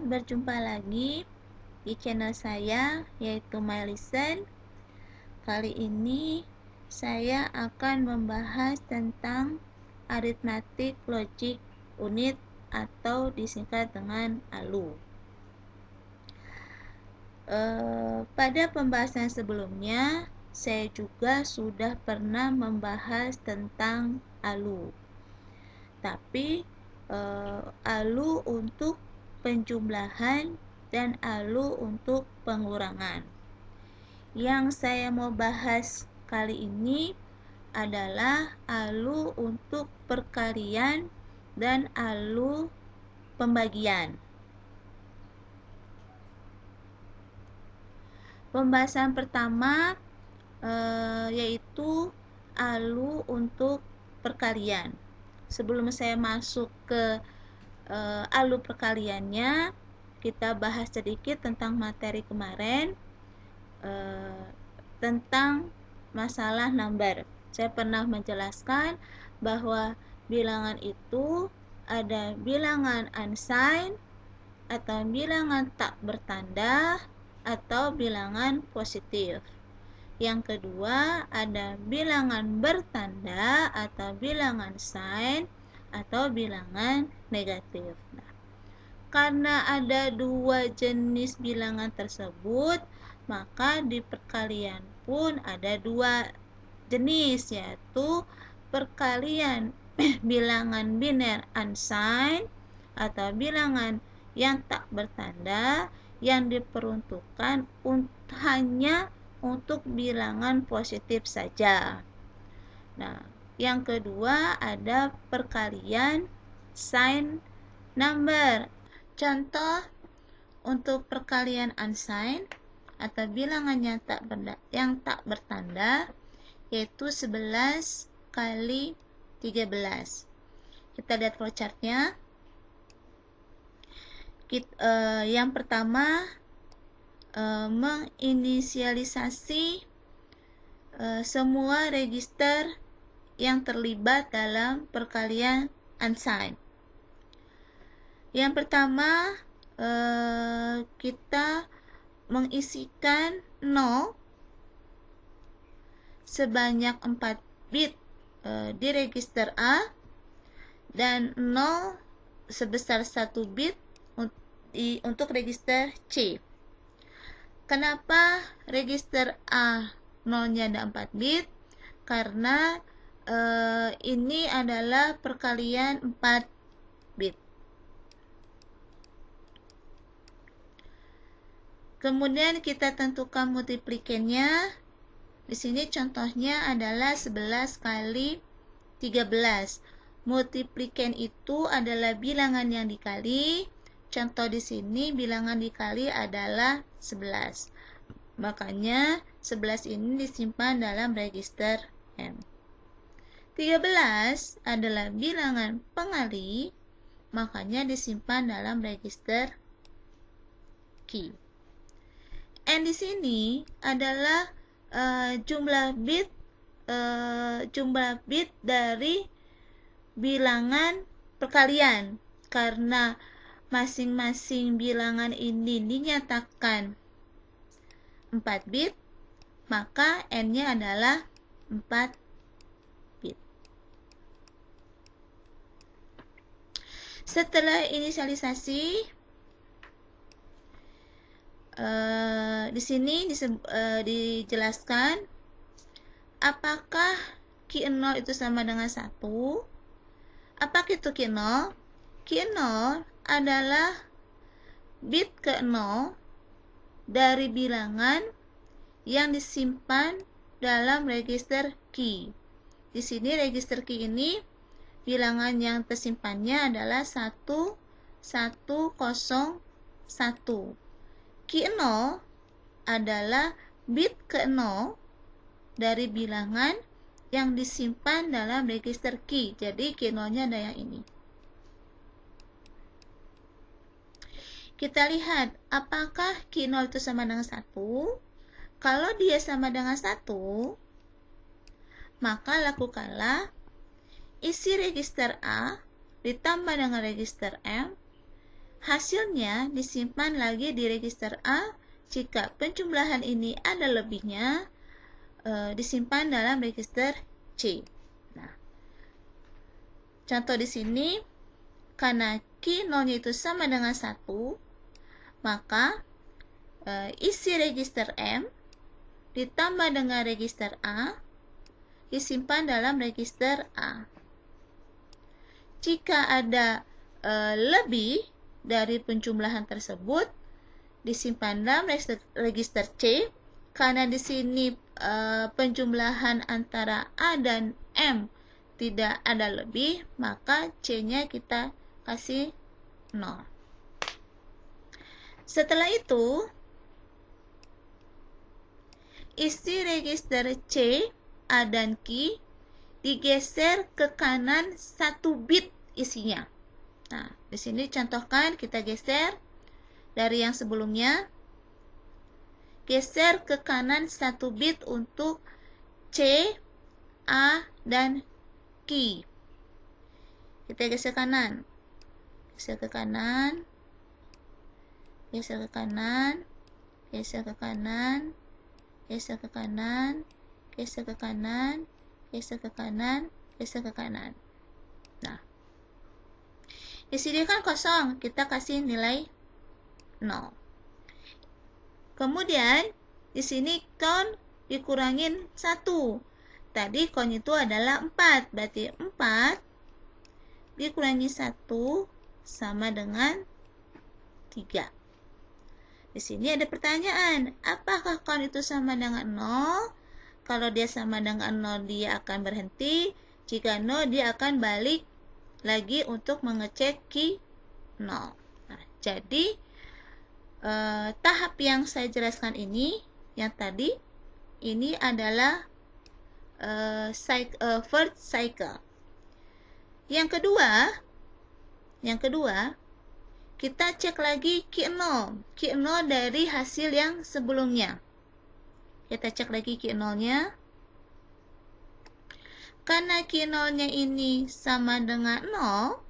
berjumpa lagi di channel saya, yaitu MyListen. Kali ini saya akan membahas tentang aritmatik logik unit atau disingkat dengan ALU. Pada pembahasan sebelumnya, saya juga sudah pernah membahas tentang ALU. Tapi ALU untuk penjumlahan dan ALU untuk pengurangan. Yang saya mau bahas kali ini adalah ALU untuk perkalian dan ALU pembagian. Pembahasan pertama yaitu ALU untuk perkalian. Sebelum saya masuk ke ALU perkaliannya, kita bahas sedikit tentang materi kemarin, tentang masalah number. Saya pernah menjelaskan bahwa bilangan itu ada bilangan unsigned atau bilangan tak bertanda atau bilangan positif. Yang kedua, ada bilangan bertanda atau bilangan sign atau bilangan negatif. Nah, karena ada dua jenis bilangan tersebut, maka di perkalian pun ada dua jenis, yaitu perkalian bilangan biner unsigned atau bilangan yang tak bertanda yang diperuntukkan hanya untuk bilangan positif saja. Nah, yang kedua ada perkalian signed number. Contoh untuk perkalian unsigned atau bilangan yang tak bertanda yaitu 11 kali 13. Kita lihat flowchartnya. Yang pertama, menginisialisasi semua register yang terlibat dalam perkalian unsigned. Yang pertama, kita mengisikan 0 sebanyak 4 bit di register A dan 0 sebesar 1 bit untuk register C. Kenapa register A 0-nya ada 4 bit? Karena ini adalah perkalian 4 bit. Kemudian kita tentukan multiplikannya. Di sini contohnya adalah 11 kali 13. Multiplikan itu adalah bilangan yang dikali. Contoh di sini bilangan dikali adalah 11. Makanya 11 ini disimpan dalam register M. 13 adalah bilangan pengali, makanya disimpan dalam register Q. N di sini adalah jumlah bit dari bilangan perkalian. Karena masing-masing bilangan ini dinyatakan 4 bit, maka N-nya adalah 4 bit. Setelah inisialisasi, di sini dijelaskan apakah Q0 itu sama dengan 1. Apa itu Q0? Q0 adalah bit ke-0 dari bilangan yang disimpan dalam register Q. Di sini register Q ini bilangan yang tersimpannya adalah 1101. Q0 adalah bit ke-0 dari bilangan yang disimpan dalam register Q. Jadi Q0-nya ada yang ini. Kita lihat apakah Q0 itu sama dengan 1. Kalau dia sama dengan 1, maka lakukanlah isi register A ditambah dengan register M hasilnya disimpan lagi di register A. Jika penjumlahan ini ada lebihnya, disimpan dalam register C. Nah, contoh di sini, karena key 0-nya itu sama dengan 1, maka isi register M ditambah dengan register A disimpan dalam register A. Jika ada lebih dari penjumlahan tersebut, disimpan dalam register C. Karena di sini penjumlahan antara A dan M tidak ada lebih, maka C-nya kita kasih 0. Setelah itu, isi register C, A dan Q digeser ke kanan 1 bit isinya. Nah, di sini contohkan kita geser dari yang sebelumnya. Geser ke kanan 1 bit untuk C, A, dan Q. Kita geser kanan. Geser ke kanan. Geser ke kanan. Geser ke kanan. Geser ke kanan. Geser ke kanan. Geser ke kanan. Geser ke kanan. Nah, di sini kan kosong, kita kasih nilai 0. Kemudian di sini count dikurangin 1. Tadi count itu adalah 4, berarti 4 dikurangi 1 sama dengan 3. Di sini ada pertanyaan, apakah count itu sama dengan 0? Kalau dia sama dengan 0, dia akan berhenti. Jika 0, dia akan balik lagi untuk mengecek key 0. Nah, jadi tahap yang saya jelaskan ini, yang tadi, ini adalah first cycle. Yang kedua, kita cek lagi key 0. Key 0 dari hasil yang sebelumnya. Kita cek lagi key 0-nya. Karena key 0-nya ini sama dengan 0,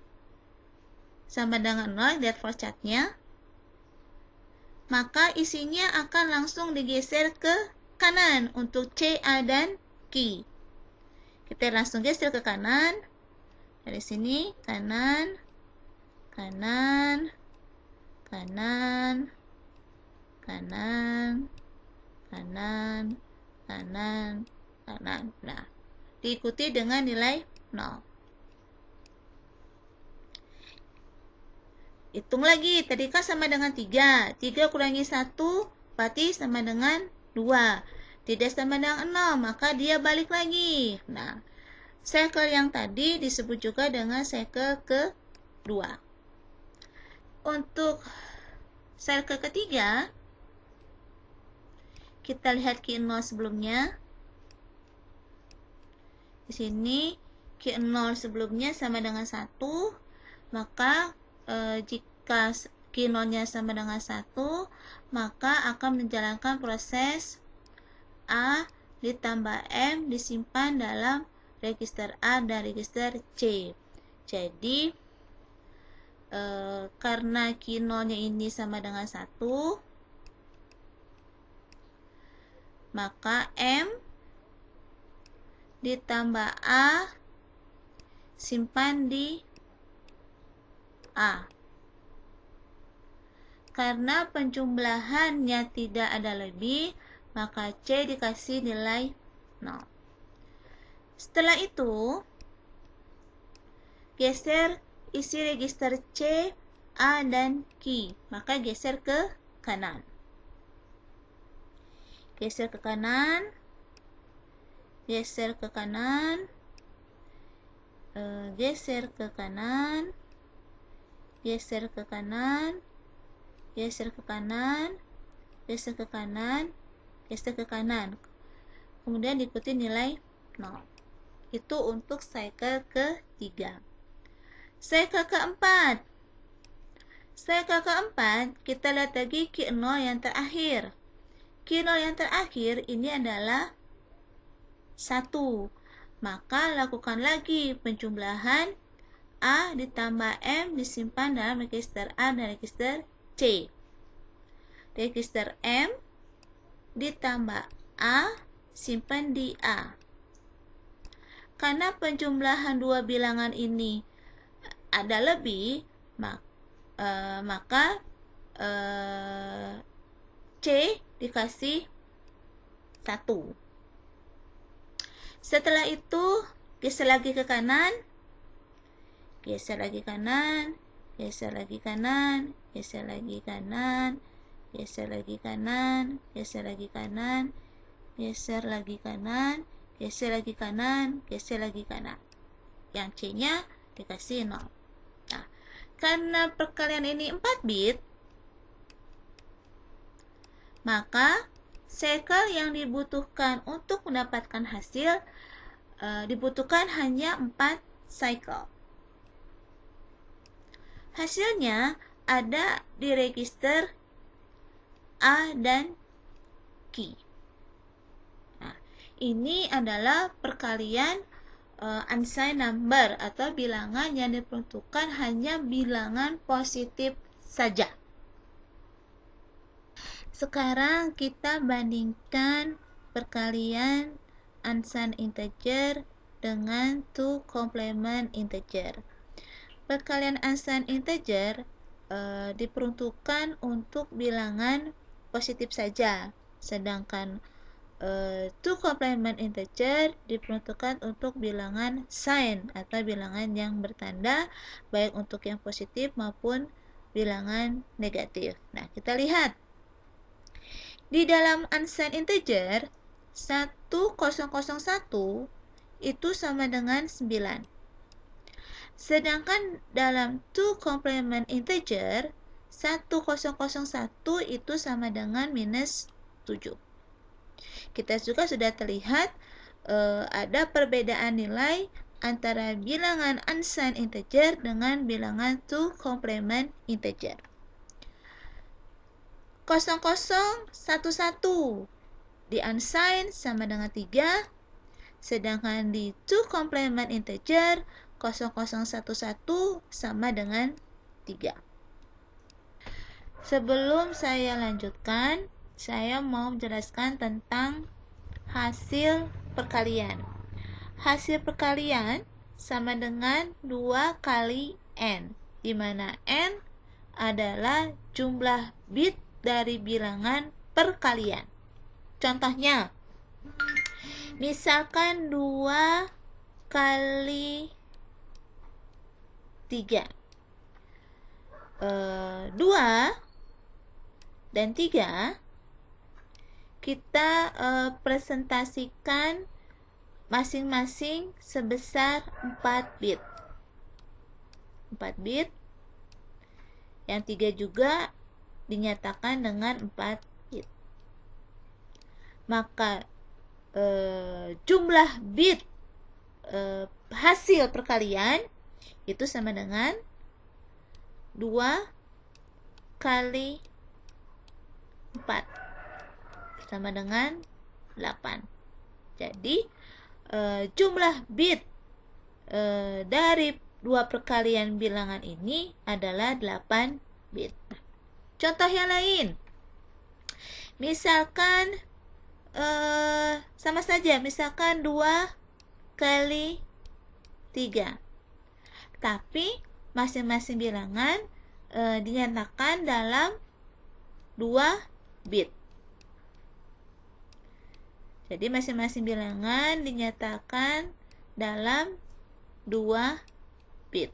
lihat flowchart-nya, maka isinya akan langsung digeser ke kanan untuk C, A, dan Q. Kita langsung geser ke kanan. Dari sini, kanan, kanan, kanan, kanan, kanan, kanan, kanan. Nah, diikuti dengan nilai 0. Hitung lagi, tadi kan sama dengan 3. 3 kurangi 1, berarti sama dengan 2. Tidak sama dengan 0, maka dia balik lagi. Nah, cycle yang tadi disebut juga dengan cycle kedua. Untuk cycle ketiga, kita lihat key 0 sebelumnya. Di sini, key 0 sebelumnya sama dengan 1, maka jika key 0-nya sama dengan 1, maka akan menjalankan proses A ditambah M disimpan dalam register A dan register C. Jadi, karena key 0-nya ini sama dengan 1, maka M ditambah A simpan di A. Karena penjumlahannya tidak ada lebih, maka C dikasih nilai 0. Setelah itu, geser isi register C, A, dan Q. Maka geser ke kanan. Geser ke kanan. Geser ke kanan. Geser ke kanan. Geser ke kanan. Geser ke kanan. Geser ke kanan. Geser ke kanan. Kemudian diikuti nilai 0. Itu untuk cycle ketiga. Cycle keempat. Cycle keempat, kita lihat lagi key 0 yang terakhir. Key 0 yang terakhir ini adalah 1. Maka lakukan lagi penjumlahan A ditambah M disimpan dalam register A dan register C. Register M ditambah A simpan di A. Karena penjumlahan dua bilangan ini ada lebih, maka C dikasih 1. Setelah itu geser lagi ke kanan, geser lagi kanan, geser lagi kanan, geser lagi kanan, geser lagi kanan, geser lagi kanan, geser lagi kanan, geser lagi kanan, geser lagi kanan. Yang C-nya dikasih 0. Nah, karena perkalian ini 4 bit, maka cycle yang dibutuhkan untuk mendapatkan hasil dibutuhkan hanya 4 cycle. Hasilnya ada di register A dan Q. Nah, ini adalah perkalian unsigned number atau bilangan yang diperuntukkan hanya bilangan positif saja. Sekarang kita bandingkan perkalian unsigned integer dengan two complement integer. Perkalian unsigned integer diperuntukkan untuk bilangan positif saja, sedangkan two complement integer diperuntukkan untuk bilangan sign atau bilangan yang bertanda, baik untuk yang positif maupun bilangan negatif. Nah, kita lihat. Di dalam unsigned integer, 1001 itu sama dengan 9. Sedangkan dalam two complement integer, 1001 itu sama dengan minus 7. Kita juga sudah terlihat ada perbedaan nilai antara bilangan unsigned integer dengan bilangan two complement integer. 0011 di unsigned sama dengan 3, sedangkan di two complement integer 0011 sama dengan 3. Sebelum saya lanjutkan, saya mau menjelaskan tentang hasil perkalian. Hasil perkalian sama dengan 2 kali N, di mana N adalah jumlah bit dari bilangan perkalian. Contohnya, misalkan 2 kali 3. 2 dan 3 kita presentasikan masing-masing sebesar 4 bit. 4 bit. Yang 3 juga dinyatakan dengan 4 bit. Maka jumlah bit hasil perkalian itu sama dengan 2 kali 4 sama dengan 8. Jadi jumlah bit dari dua perkalian bilangan ini adalah 8 bit. Contoh yang lain, misalkan sama saja, misalkan 2 kali 3, tapi masing-masing bilangan dinyatakan dalam 2 bit. Jadi masing-masing bilangan dinyatakan dalam 2 bit.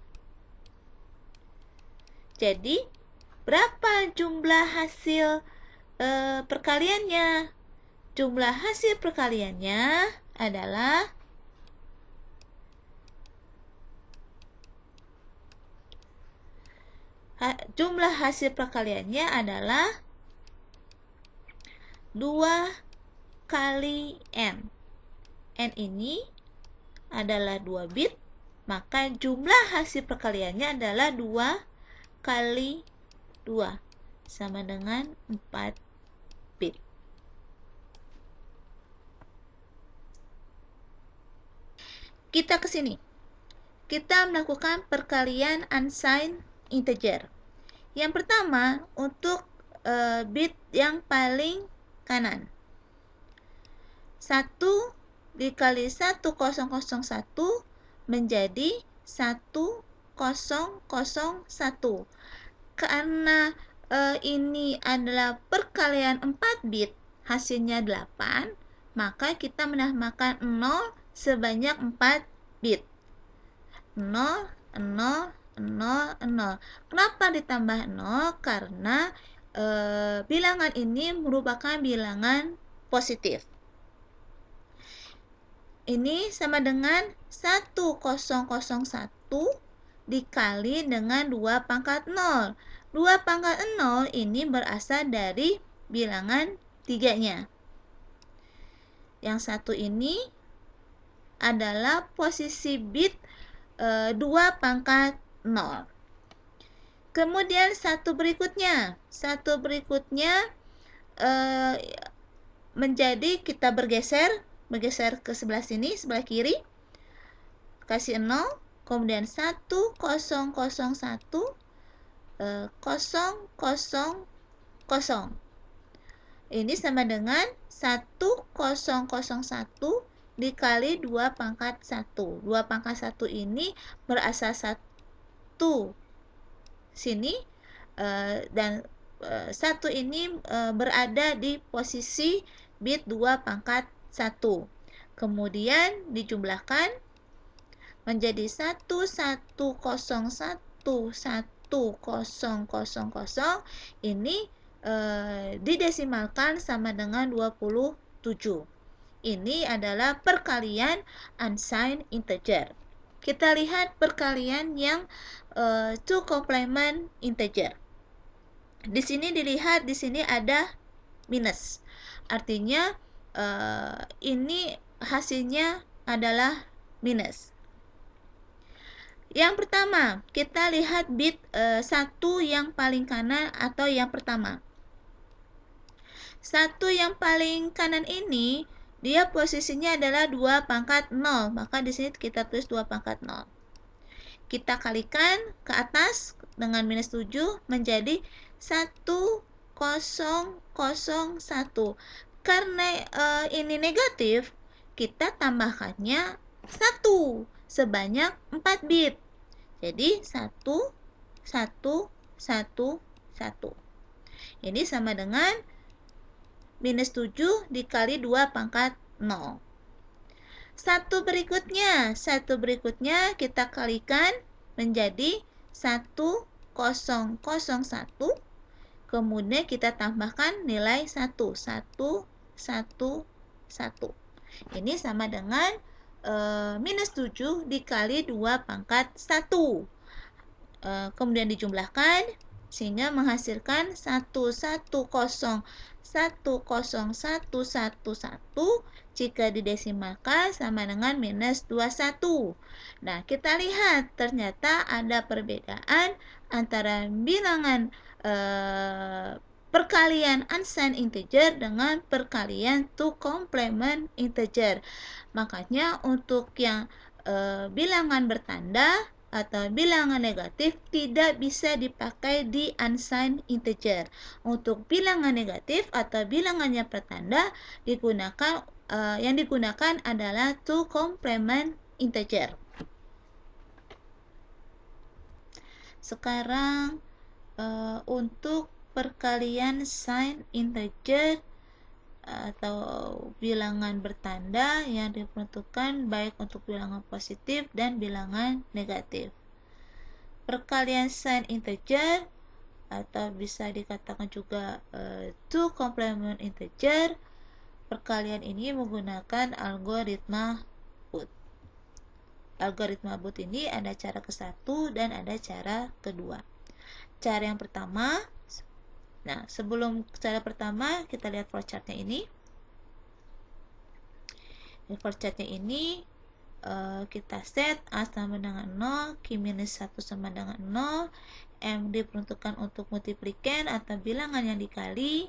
Jadi berapa jumlah hasil perkaliannya? Jumlah hasil perkaliannya adalah jumlah hasil perkaliannya adalah 2 kali N. N ini adalah 2 bit, maka jumlah hasil perkaliannya adalah 2 kali 2 sama dengan 4 bit. Kita ke sini. kita melakukan perkalian unsigned integer. Yang pertama, untuk bit yang paling kanan. 1 dikali 1001 menjadi 1001. Karena ini adalah perkalian 4 bit, hasilnya 8, maka kita menambahkan 0 sebanyak 4 bit. 0, 0, 0, 0. Kenapa ditambah 0? Karena bilangan ini merupakan bilangan positif. Ini sama dengan 1001 dikali dengan 2 pangkat 0. 2 pangkat 0 ini berasal dari bilangan 3-nya. Yang satu ini adalah posisi bit 2 pangkat 0. Kemudian satu berikutnya menjadi kita bergeser ke sebelah sini, sebelah kiri, kasih 0, kemudian 1001 000. Ini sama dengan 1001 dikali 2 pangkat 1. 2 pangkat 1 ini berasal 1 sini, dan 1 ini berada di posisi bit 2 pangkat 1. Kemudian dijumlahkan menjadi 11011000. Ini didesimalkan sama dengan 27. Ini adalah perkalian unsigned integer. Kita lihat perkalian yang two complement integer. Di sini dilihat, di sini ada minus. Artinya ini hasilnya adalah minus. Yang pertama, kita lihat bit 1 yang paling kanan atau yang pertama. 1 yang paling kanan ini dia posisinya adalah 2 pangkat 0, maka di sini kita tulis 2 pangkat 0. Kita kalikan ke atas dengan minus 7 menjadi 1001. Karena ini negatif, kita tambahkannya 1 sebanyak 4 bit. Jadi 1, 1, 1, 1. Ini sama dengan minus 7 dikali 2 pangkat 0. Satu berikutnya kita kalikan menjadi 1001. Kemudian kita tambahkan nilai 1, 1, 1, 1. Ini sama dengan minus 7 dikali 2 pangkat 1. Kemudian dijumlahkan sehingga menghasilkan 1101111. Jika didesimalkan sama dengan minus 21. Nah, kita lihat ternyata ada perbedaan antara bilangan perkalian unsigned integer dengan perkalian two complement integer. Makanya untuk yang bilangan bertanda atau bilangan negatif tidak bisa dipakai di unsigned integer. Untuk bilangan negatif atau bilangannya bertanda yang digunakan adalah two complement integer. Sekarang untuk perkalian signed integer atau bilangan bertanda yang diperuntukkan baik untuk bilangan positif dan bilangan negatif. Perkalian signed integer atau bisa dikatakan juga two complement integer. Perkalian ini menggunakan algoritma Booth. Algoritma Booth ini ada cara ke-1 dan ada cara kedua. Cara yang pertama, nah sebelum cara pertama kita lihat flowchartnya ini. Di flowchartnya ini kita set A sama dengan 0, Q minus 1 sama dengan 0, M diperuntukkan untuk multiplikan atau bilangan yang dikali,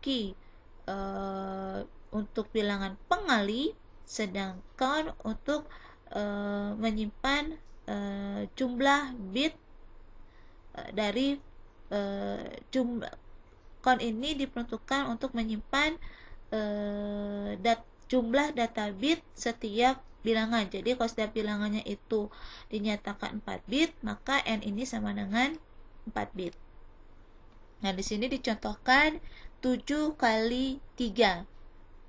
Q untuk bilangan pengali, sedangkan untuk menyimpan jumlah bit dari jumlah count ini diperuntukkan untuk menyimpan jumlah data bit setiap bilangan. Jadi kalau setiap bilangannya itu dinyatakan 4 bit, maka n ini sama dengan 4 bit. Nah, di sini dicontohkan 7 kali 3.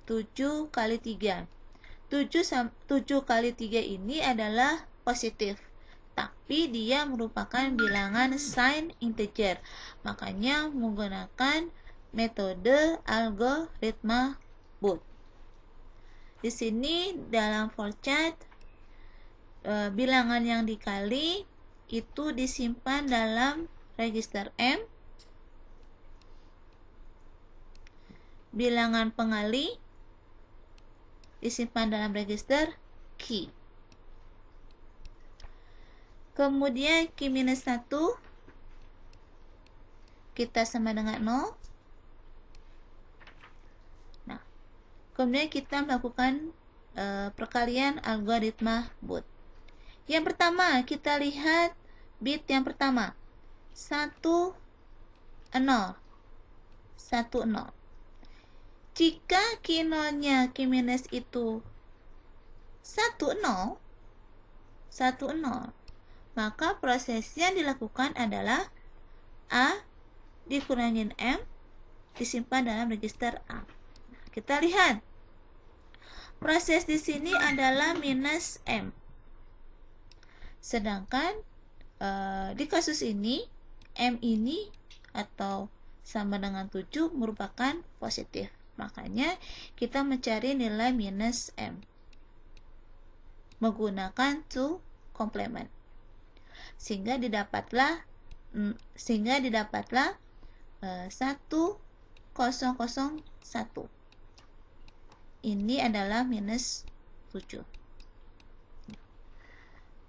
7 kali 3. 7 kali 3 ini adalah positif, tapi dia merupakan bilangan sign integer. Makanya menggunakan metode algoritma Booth. Di sini dalam flowchart bilangan yang dikali itu disimpan dalam register M. Bilangan pengali disimpan dalam register Q. Kemudian Q minus 1 kita sama dengan 0. Nah, kemudian kita melakukan perkalian algoritma Booth. Yang pertama, kita lihat bit yang pertama. 1, 0. 1, 0. Jika Q0-nya Q minus itu 1, 0, 1, 0, maka proses yang dilakukan adalah A dikurangin M disimpan dalam register A. Nah, kita lihat. Proses di sini adalah minus M. Sedangkan di kasus ini M ini atau sama dengan 7 merupakan positif. Makanya kita mencari nilai minus M menggunakan to complement. Sehingga didapatlah 1001. Ini adalah minus 7.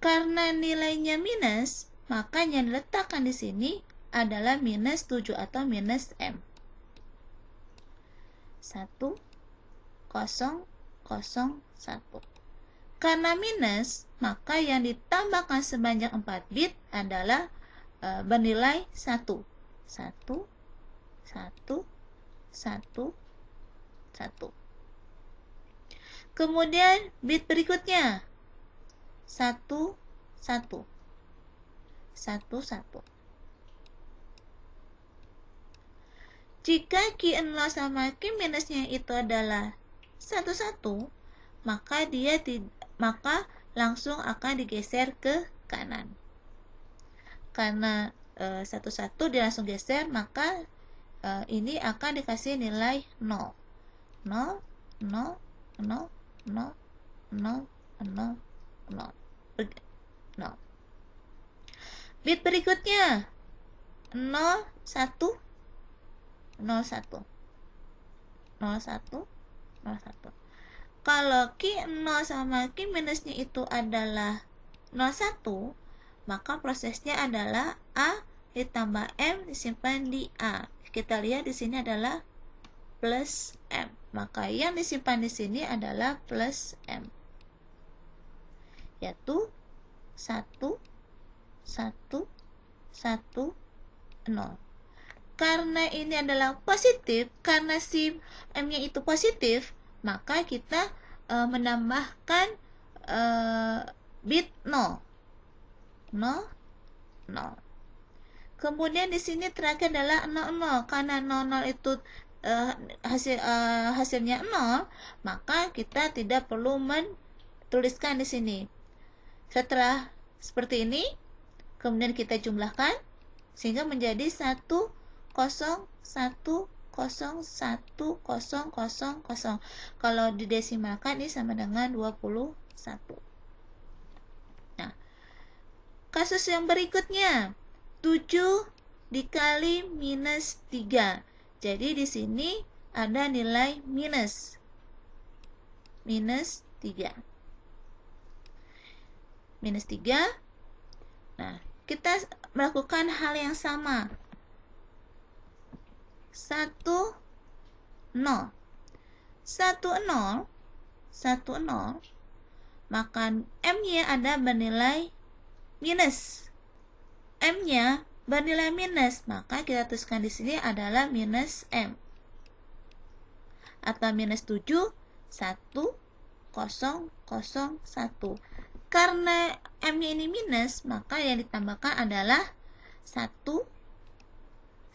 Karena nilainya minus, maka yang diletakkan di sini adalah minus 7 atau minus M. 1, 0, 0, 1. Karena minus, maka yang ditambahkan sebanyak 4 bit adalah bernilai 1. 1, 1, 1, 1. Kemudian bit berikutnya 1, 1. 1, 1. Jika Q0 sama Q minusnya itu adalah 1, 1, maka langsung akan digeser ke kanan. Karena 1, 1 dia langsung geser, maka ini akan dikasih nilai 0. 0, 0, 0, 0, 0, 0, 0. Bit berikutnya 0, 1, 0, 1. 0, 1, 0, 1. Kalau Q0 sama Q minusnya itu adalah 0, 1, maka prosesnya adalah A ditambah M disimpan di A. Kita lihat di sini adalah plus M. Maka yang disimpan di sini adalah plus M. Yaitu 1, 1, 1, 0. Karena ini adalah positif, karena si M-nya itu positif, maka kita menambahkan bit 0. 0, 0. Kemudian di sini terakhir adalah 00. Karena 00 itu hasilnya 0, maka kita tidak perlu menuliskan di sini. Setelah seperti ini, kemudian kita jumlahkan sehingga menjadi 1, 0, 1, 0, 1, 0, 0. Kalau didesimalkan ini sama dengan 21. Nah, kasus yang berikutnya 7 dikali minus 3. Jadi di sini ada nilai minus 3. Minus 3. Nah, kita melakukan hal yang sama. 1, 0. 1, 0. Maka M-nya ada bernilai minus. M-nya bernilai minus, maka kita tuliskan di sini adalah minus M. Atau minus 7, 1, 0, 0, 1. Karena M-nya ini minus, maka yang ditambahkan adalah 1,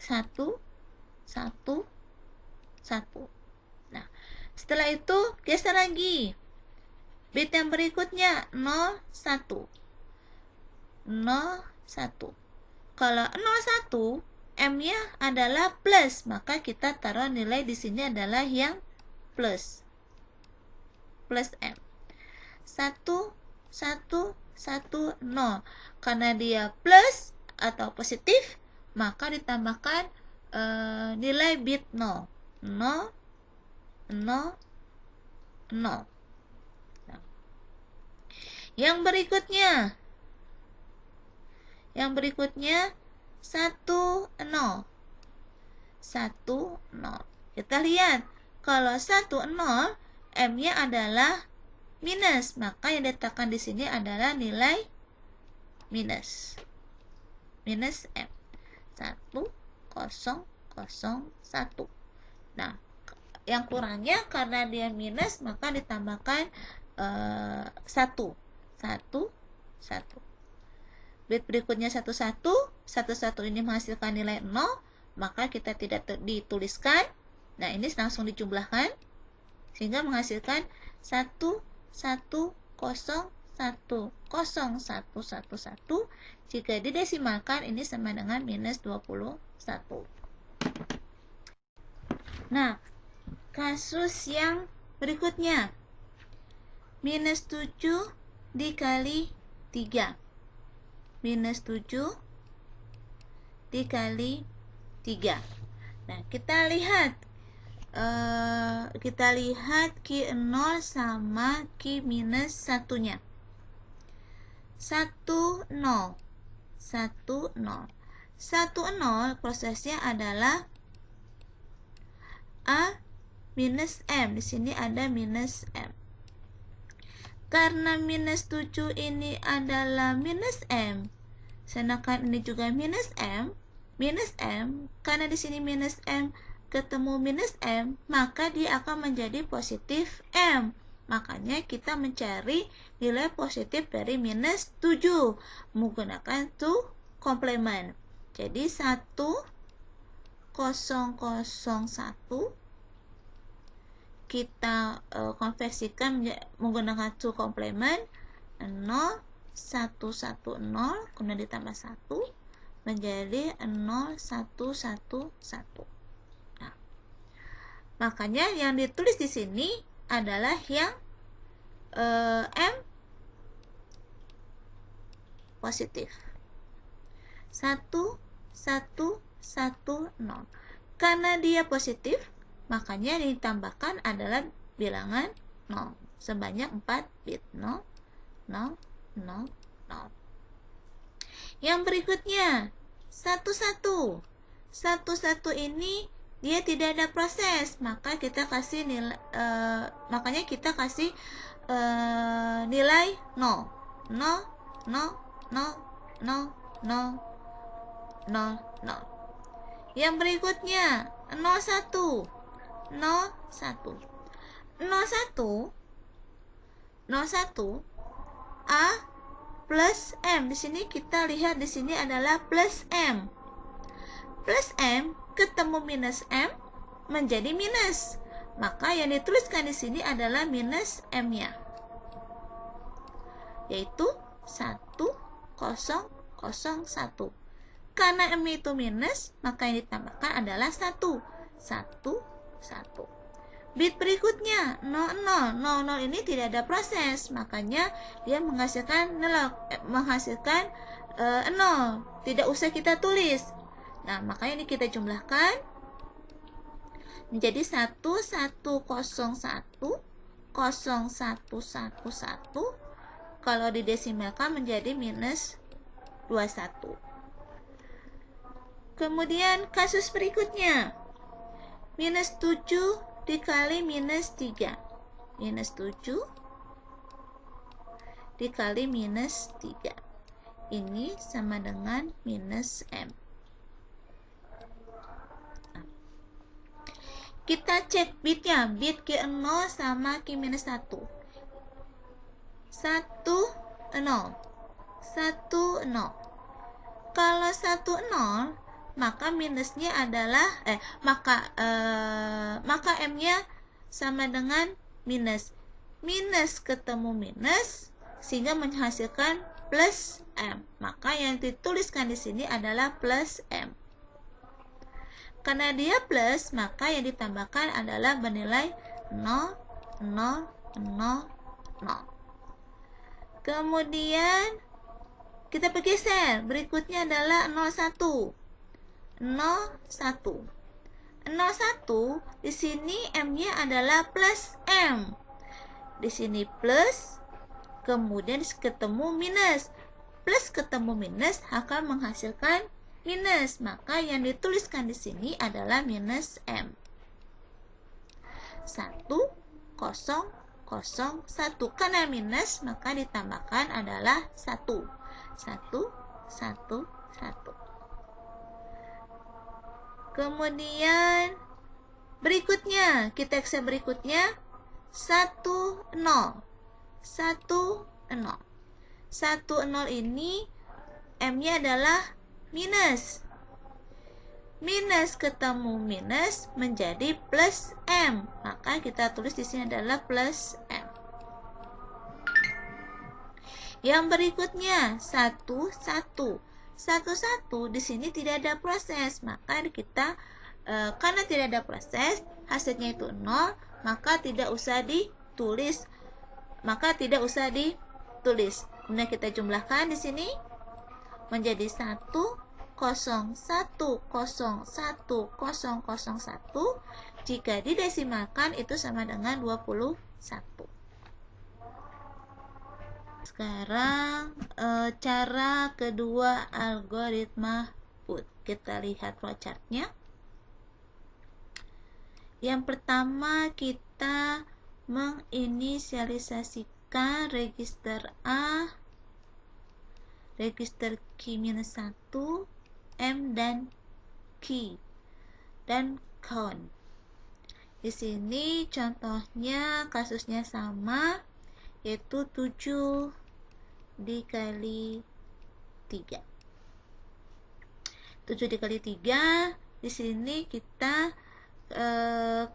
1, 1, 1. Nah, setelah itu geser lagi. Bit yang berikutnya 0, 1. 0, 1. Kalau 0, 1, M-nya adalah plus, maka kita taruh nilai di sini adalah yang plus. Plus M. 1, 1, 1, 0. Karena dia plus atau positif, maka ditambahkan nilai bit 0. 0, 0, 0. Nah. Yang berikutnya 1, 0. 1, 0. Kita lihat, kalau 1, 0, M-nya adalah minus, maka yang diletakkan di sini adalah nilai minus. Minus M. 1, 0, 0, 1. Nah, yang kurangnya karena dia minus, maka ditambahkan 1. 1, 1. Bit berikutnya 1, 1. 1 ini menghasilkan nilai 0, maka kita tidak dituliskan. Nah, ini langsung dijumlahkan sehingga menghasilkan 1, 1, 0, 1, 0, 1, 1, 1. Jika didesimalkan, ini sama dengan minus 21. Nah, kasus yang berikutnya, minus 7 dikali 3. Minus 7 dikali 3. Nah, kita lihat Q 0 sama Q minus 1-nya. 1, 0. 1, 0. 1, 0 prosesnya adalah A minus M. Di sini ada minus M. Karena minus 7 ini adalah minus M, sedangkan ini juga minus M, karena di sini minus M ketemu minus M, maka dia akan menjadi positif M. Makanya kita mencari nilai positif dari minus 7 menggunakan to complement. Jadi 1, 0, 0, 1 kita konversikan menggunakan to complement. 0, 1, 1, 0 kemudian ditambah 1 menjadi 0, 1, 1, 1. Nah, makanya yang ditulis di sini adalah yang M positif. 1, 1, 1, 0. Karena dia positif, makanya yang ditambahkan adalah bilangan 0 sebanyak 4 bit. 0, 0, 0, 0. Yang berikutnya 1, 1. 1, 1 ini dia tidak ada proses, maka kita kasih nilai makanya kita kasih nilai 0. 0, 0, 0, 0, 0, 0, 0. Yang berikutnya 0, 1. 0, 1. 0, 1. 0, 1. A plus M. Di sini kita lihat di sini adalah plus M. Plus M ketemu minus M menjadi minus. Maka yang dituliskan di sini adalah minus M-nya. Yaitu 1, 0, 0, 1. Karena M itu minus, maka yang ditambahkan adalah 1. 1, 1. Bit berikutnya 0, 0. 0, 0 ini tidak ada proses, makanya dia menghasilkan 0. Tidak usah kita tulis. Nah, makanya ini kita jumlahkan menjadi 1, 1, 0, 1, 0, 1, 1, 1. Kalau didesimalkan menjadi minus 21. Kemudian kasus berikutnya, minus 7 dikali minus 3. Minus 7 dikali minus 3. ini sama dengan minus M. Kita cek bitnya, bit Q0 sama Q-1. 1, 0. 1, 0. Kalau 1, 0, maka minusnya adalah maka M-nya sama dengan minus. Minus ketemu minus sehingga menghasilkan plus M. Maka yang dituliskan di sini adalah plus M. Karena dia plus, maka yang ditambahkan adalah bernilai 0, 0, 0, 0. Kemudian kita bergeser. Berikutnya adalah 01. 01. 01 di sini M-nya adalah plus M. Di sini plus, kemudian ketemu minus. Plus ketemu minus akan menghasilkan minus, maka yang dituliskan di sini adalah minus M. 1, 0, 0, 1. Karena minus, maka ditambahkan adalah 1. 1, 1, 1. Kemudian berikutnya, kita cek berikutnya 1, 0. 1, 0. 1, 0 ini M-nya adalah minus. Minus ketemu minus menjadi plus M. Maka kita tulis di sini adalah plus M. Yang berikutnya 1, 1. 1, 1 di sini tidak ada proses. Maka kita karena tidak ada proses, hasilnya itu 0, maka tidak usah ditulis. Kemudian kita jumlahkan di sini menjadi 1, 0, 1, 0, 1, 0, 1. Jika didesimalkan itu sama dengan 21. Sekarang cara kedua algoritma put. Kita lihat flowchartnya. Yang pertama kita menginisialisasikan register A, register Q-1, M dan Q, dan count. Di sini contohnya kasusnya sama, yaitu 7 dikali 3. 7 dikali 3, di sini kita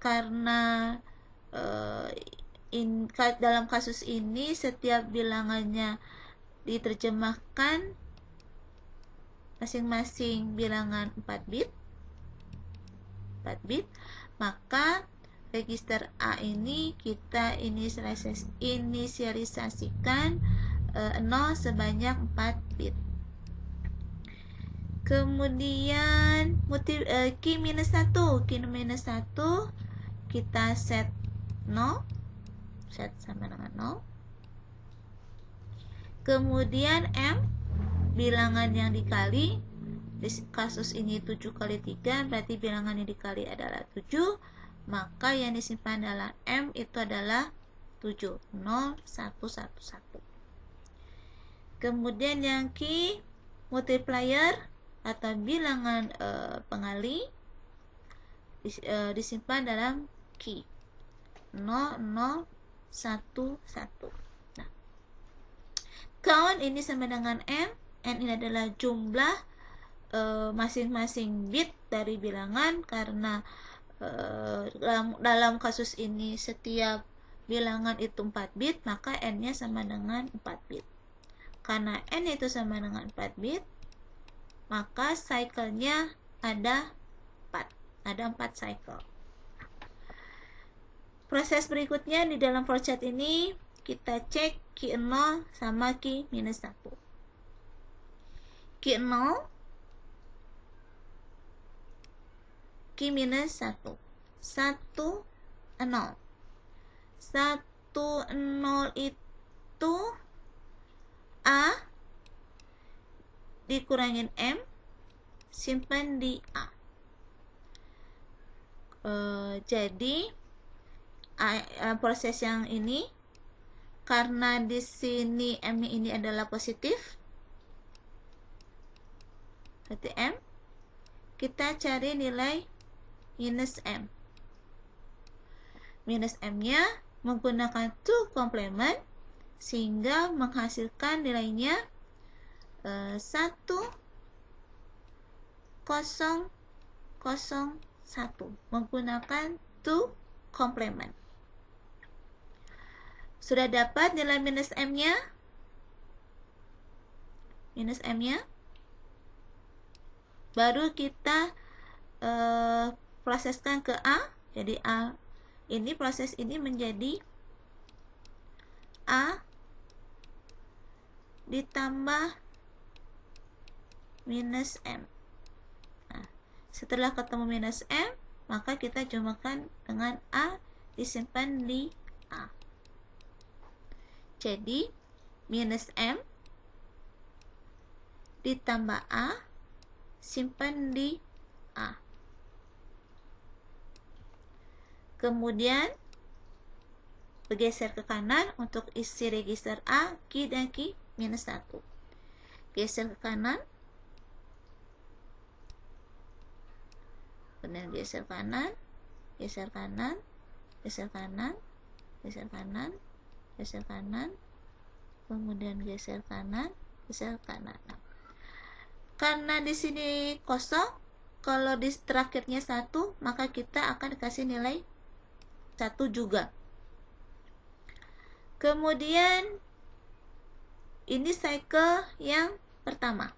karena dalam kasus ini setiap bilangannya diterjemahkan masing-masing bilangan 4 bit, maka register A ini kita inisialisasikan 0 sebanyak 4 bit. Kemudian Q-1 kita set 0, set sama dengan 0. Kemudian M, bilangan yang dikali, di kasus ini 7 kali 3, berarti bilangan yang dikali adalah 7, maka yang disimpan dalam M itu adalah 7, 0, 1, 1, 1. Kemudian yang Q, multiplier atau bilangan pengali, disimpan dalam Q, 0, 0, 1, 1. Nah, count ini sama dengan N. N ini adalah jumlah masing-masing bit dari bilangan, karena dalam kasus ini setiap bilangan itu 4 bit, maka N-nya sama dengan 4 bit. Karena N itu sama dengan 4 bit, maka cycle-nya ada 4. Ada 4 cycle. Proses berikutnya di dalam flowchart ini kita cek Q0 sama Q-1. Q0, Q-1, 1, 0. 1, 0 itu A dikurangin M, simpan di A. Jadi proses yang ini, karena di sini M ini adalah positif, berarti M. Kita cari nilai minus M. Minus M-nya menggunakan to complement sehingga menghasilkan nilainya 1001 menggunakan to complement. Sudah dapat nilai minus M-nya? Minus M-nya. Baru kita proseskan ke A. Jadi A ini, proses ini menjadi A ditambah minus M. Nah, setelah ketemu minus M, maka kita jumlahkan dengan A disimpan di A. Jadi minus M ditambah A simpan di A. Kemudian bergeser ke kanan untuk isi register A, Q dan Q minus 1. Geser ke kanan. Kemudian geser kanan, geser kanan, geser kanan, geser kanan, geser kanan, kemudian geser kanan, geser kanan. Nah, karena di sini kosong, kalau di terakhirnya 1, maka kita akan dikasih nilai 1 juga. Kemudian ini cycle yang pertama.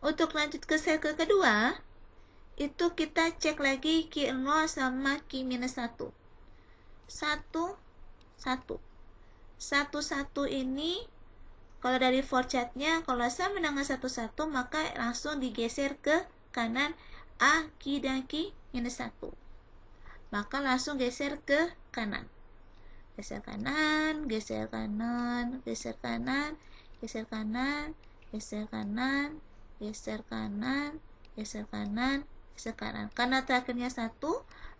Untuk lanjut ke cycle kedua, itu kita cek lagi Q0 sama Q minus 1. 1, 1. 1 ini kalau dari for chat-nya, kalau sama dengan 1, 1, maka langsung digeser ke kanan A, Q dan Q minus 1. Maka langsung geser ke kanan. Geser kanan, geser kanan, geser kanan, geser kanan, geser kanan, geser kanan, geser kanan, geser kanan. Karena terakhirnya 1,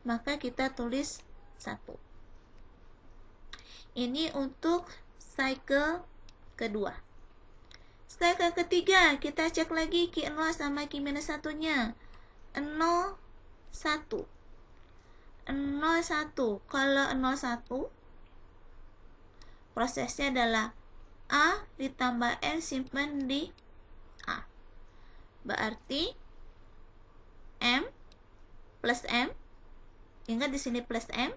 maka kita tulis 1. Ini untuk cycle kedua. Cycle ketiga, kita cek lagi Q0 sama Q minus 1-nya. 0, 1. 01. Kalau 01, prosesnya adalah A ditambah M simpan di A. Berarti M plus M. Ingat di sini plus M.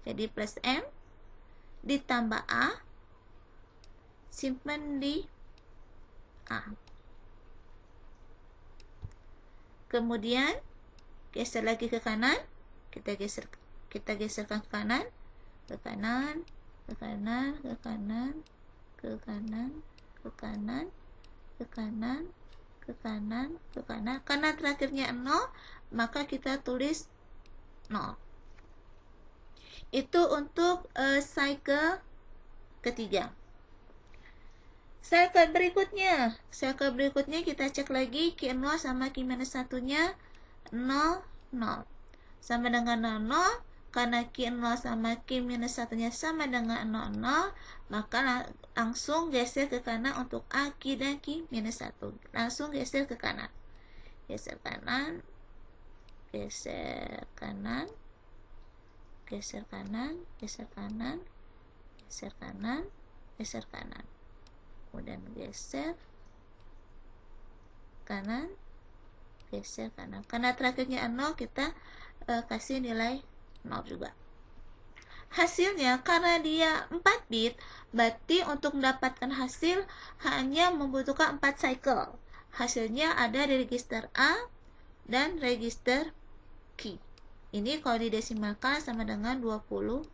Jadi plus M ditambah A simpan di A. Kemudian geser lagi ke kanan. Kita geserkan ke kanan, ke kanan, ke kanan, ke kanan, ke kanan, ke kanan, ke kanan, ke kanan, ke kanan. Karena terakhirnya 0, maka kita tulis 0. Itu untuk cycle ketiga. Cycle berikutnya kita cek lagi Q0 sama Q minus 1-nya 0, 0. Sama dengan 00, karena Q0 sama Q minus 1-nya sama dengan 00, maka langsung geser ke kanan untuk A, Q dan Q minus 1. Langsung geser ke kanan. Geser kanan, geser kanan, geser kanan, geser kanan, geser kanan, geser kanan. Kemudian geser kanan, geser kanan. Karena terakhirnya 0, kita kasih nilai 0 juga. Hasilnya, karena dia 4 bit, berarti untuk mendapatkan hasil hanya membutuhkan 4 cycle. Hasilnya ada di register A dan register Q. Ini kalau didesimalkan sama dengan 21.